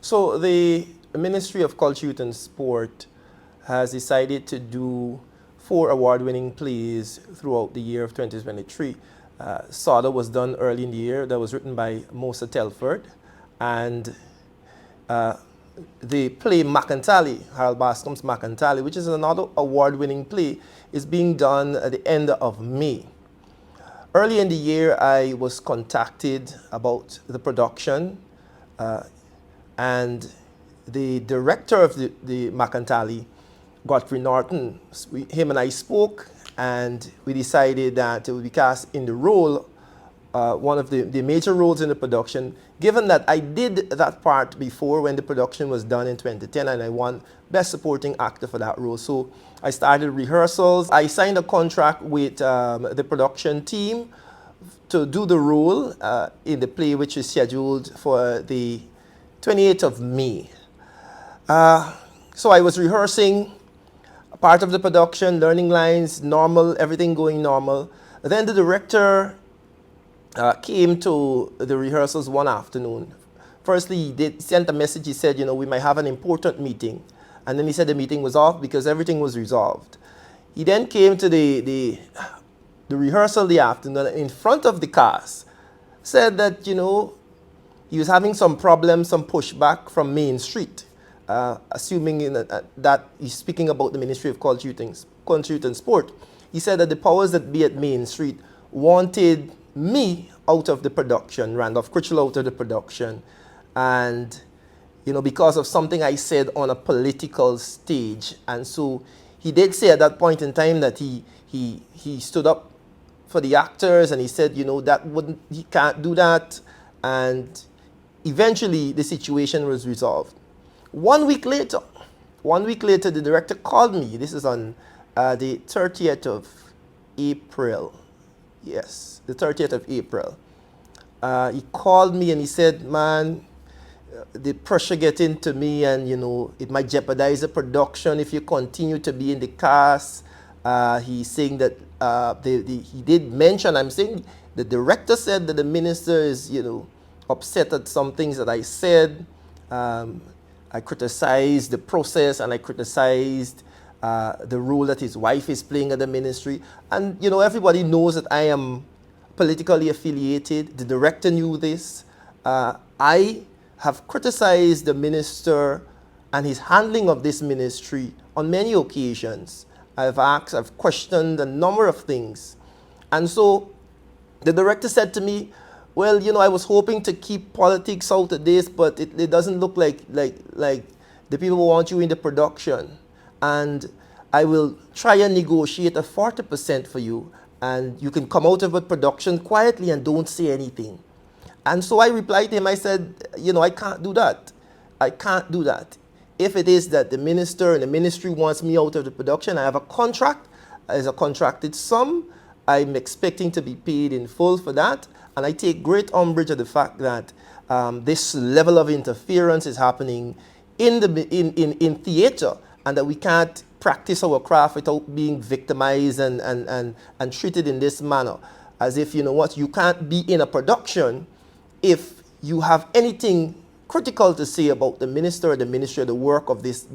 So the Ministry of Culture, Youth and Sport has decided to do 4 award-winning plays throughout the year of 2023. Sada was done early in the year. That was written by Mosa Telford. And the play Makantali, Harold Bascom's Makantali, which is another award-winning play, is being done at the end of May. Early in the year, I was contacted about the production, and the director of the Makantali, Godfrey Norton, him and I spoke, and we decided that it would be cast in the role, one of the major roles in the production, given that I did that part before when the production was done in 2010, and I won Best Supporting Actor for that role. So I started rehearsals. I signed a contract with the production team to do the role in the play, which is scheduled for the 28th of May. So I was rehearsing part of the production, learning lines, normal, everything going normal. Then the director came to the rehearsals one afternoon. Firstly, he did sent a message. He said, you know, we might have an important meeting. And then he said the meeting was off because everything was resolved. He then came to the rehearsal the afternoon in front of the cast, said that, you know, he was having some problems, some pushback from Main Street, assuming that he's speaking about the Ministry of Culture, Youth and Sport. He said that the powers that be at Main Street wanted me out of the production, Randolph Critchlow out of the production, and you know, because of something I said on a political stage. And so he did say at that point in time that he stood up for the actors, and he said, you know, he can't do that. And eventually the situation was resolved. 1 week later, the director called me. This is on the 30th of April. Yes, the 30th of April. He called me and he said, man, the pressure getting to me, and you know, it might jeopardize the production if you continue to be in the cast. He's saying that he did mention, I'm saying the director said that the minister is, you know, upset at some things that I said. I criticized the process, and I criticized the role that his wife is playing at the ministry. And you know, everybody knows that I am politically affiliated. The director knew this. I have criticized the minister and his handling of this ministry on many occasions. I've questioned a number of things. And so the director said to me, well, you know, I was hoping to keep politics out of this, but it doesn't look like the people want you in the production. And I will try and negotiate a 40% for you, and you can come out of a production quietly and don't say anything. And so I replied to him, I said, you know, I can't do that. I can't do that. If it is that the minister and the ministry wants me out of the production, I have a contract, as a contracted sum. I'm expecting to be paid in full for that. And I take great umbrage at the fact that this level of interference is happening in theater, and that we can't practice our craft without being victimized and treated in this manner. As if, you know what, you can't be in a production if you have anything critical to say about the minister or the ministry or the work of this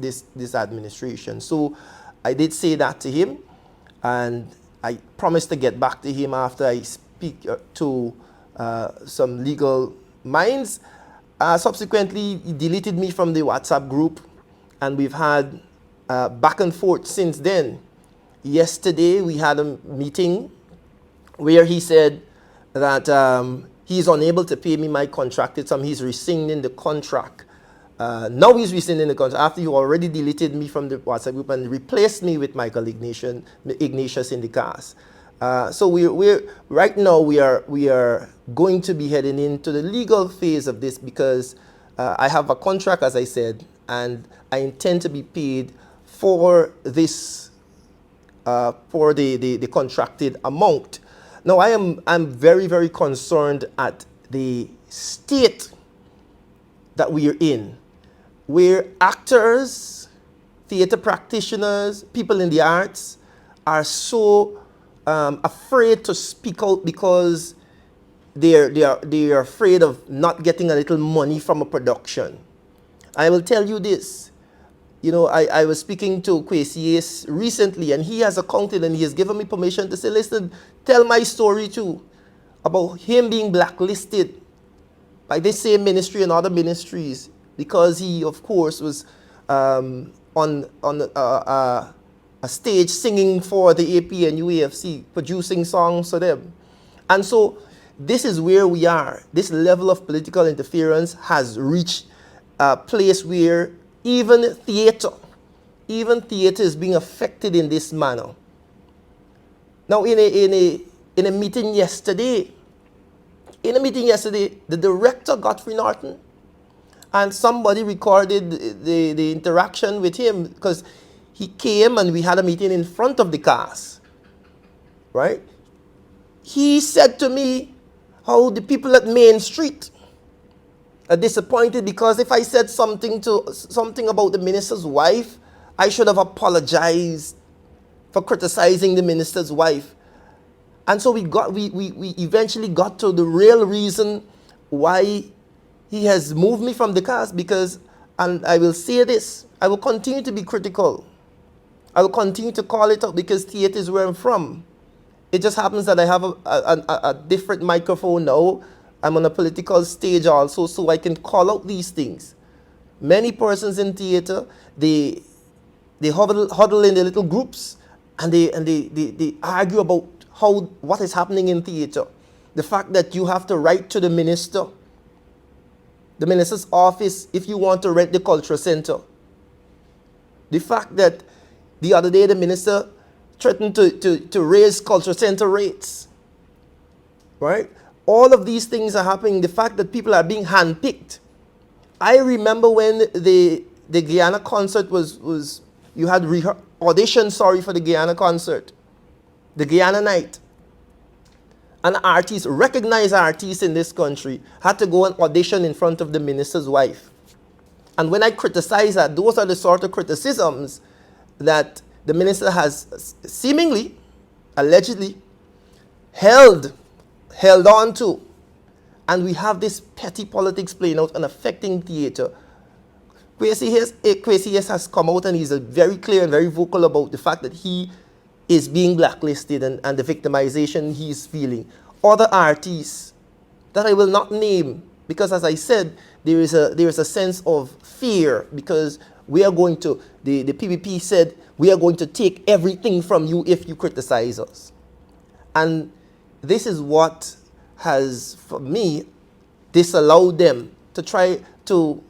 administration. So I did say that to him, and I promised to get back to him after I speak to some legal minds. Subsequently, he deleted me from the WhatsApp group, and we've had back and forth since then. Yesterday, we had a meeting where he said that he's unable to pay me my contracted sum. He's rescinding the contract. Now he's rescinding the contract after you already deleted me from the WhatsApp group and replaced me with Michael Ignatius in the cast. So we're right now we are going to be heading into the legal phase of this, because I have a contract, as I said, and I intend to be paid for this for the contracted amount. Now I'm very, very concerned at the state that we are in, where actors, theater practitioners, people in the arts are so afraid to speak out because they are afraid of not getting a little money from a production. I will tell you this. You know, I was speaking to Kwesi recently, and he has accounted and he has given me permission to say, listen, tell my story too about him being blacklisted by this same ministry and other ministries because he, of course, was on a stage singing for the AP and UAFC, producing songs for them. And so this is where we are. This level of political interference has reached a place where even theater is being affected in this manner. Now, in a meeting yesterday, the director, Godfrey Norton, and somebody recorded the interaction with him because he came and we had a meeting in front of the cast, right? He said to me how the people at Main Street are disappointed because if I said something about the minister's wife, I should have apologized for criticizing the minister's wife. And so we eventually got to the real reason why he has moved me from the cast because, and I will say this, I will continue to be critical. I will continue to call it out because theater is where I'm from. It just happens that I have a different microphone now. I'm on a political stage also, so I can call out these things. Many persons in theater, they huddle in their little groups and they argue about what is happening in theater. The fact that you have to write to the minister's office if you want to rent the cultural center. The fact that the other day the minister threatened to raise cultural center rates. Right? All of these things are happening. The fact that people are being handpicked. I remember when the Guyana concert was you had audition for the Guyana concert. The Guyana night. An artist, recognized artist in this country, had to go and audition in front of the minister's wife. And when I criticize that, those are the sort of criticisms that the minister has seemingly, allegedly, held on to. And we have this petty politics playing out and affecting theater. Kwesi has come out and he's very clear and very vocal about the fact that he is being blacklisted and the victimization he's feeling. Other artists that I will not name, because as I said, there is a sense of fear because we are going to, the PPP said, we are going to take everything from you if you criticize us. And this is what has, for me, disallowed them to try to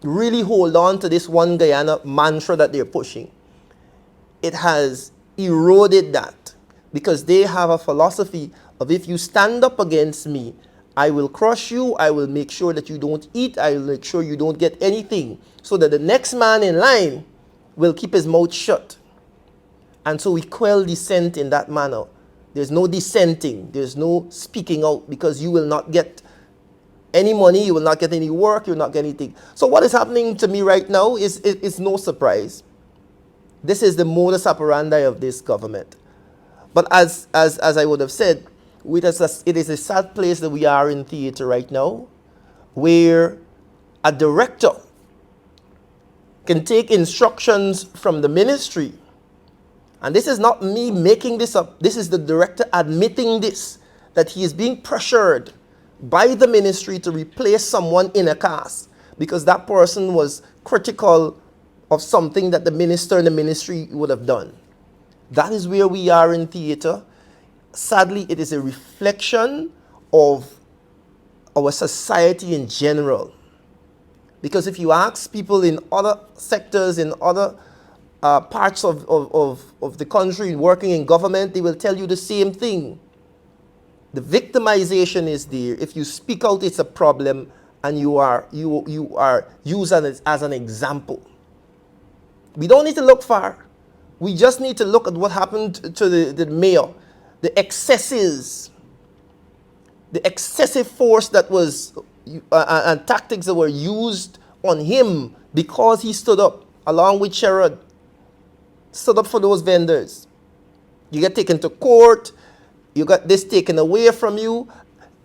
really hold on to this one Guyana mantra that they're pushing. It has eroded that because they have a philosophy of if you stand up against me, I will crush you, I will make sure that you don't eat, I will make sure you don't get anything so that the next man in line will keep his mouth shut. And so we quell dissent in that manner. There's no dissenting, there's no speaking out because you will not get any money, you will not get any work, you will not get anything. So what is happening to me right now is no surprise. This is the modus operandi of this government. But as I would have said, it is a sad place that we are in theater right now, where a director can take instructions from the ministry. And this is not me making this up. This is the director admitting this, that he is being pressured by the ministry to replace someone in a cast because that person was critical of something that the minister and the ministry would have done. That is where we are in theater. Sadly, it is a reflection of our society in general. Because if you ask people in other sectors, in other parts of the country working in government, they will tell you the same thing. The victimization is there. If you speak out, it's a problem, and you are used as an example. We don't need to look far. We just need to look at what happened to the mayor, the excesses, the excessive force that was and tactics that were used on him because he stood up along with Sherrod, stood up for those vendors. You get taken to court. You got this taken away from you.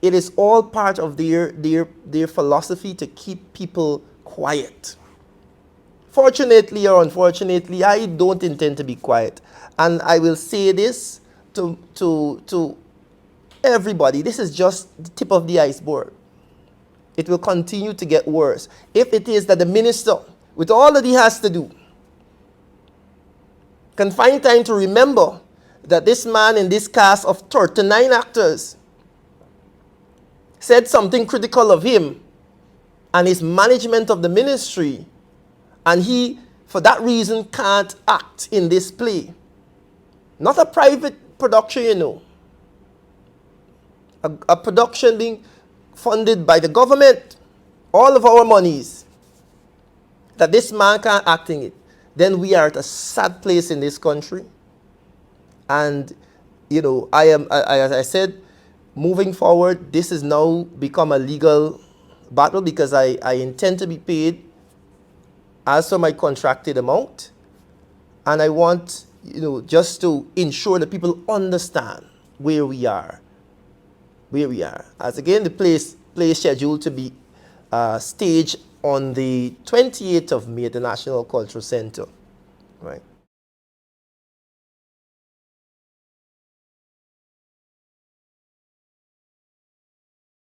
It is all part of their philosophy to keep people quiet. fortunately or unfortunately, I don't intend to be quiet. And I will say this to everybody. This is just the tip of the iceberg. It will continue to get worse. If it is that the minister, with all that he has to do, can find time to remember that this man in this cast of 39 actors said something critical of him and his management of the ministry, and he, for that reason, can't act in this play. Not a private production, you know. A production being funded by the government, all of our monies, that this man can't act in it, then we are at a sad place in this country. And, you know, as I said, moving forward, this has now become a legal battle because I intend to be paid as for my contracted amount. And I want, you know, just to ensure that people understand where we are. As again, the play is scheduled to be staged on the 28th of May at the National Cultural Center. Right.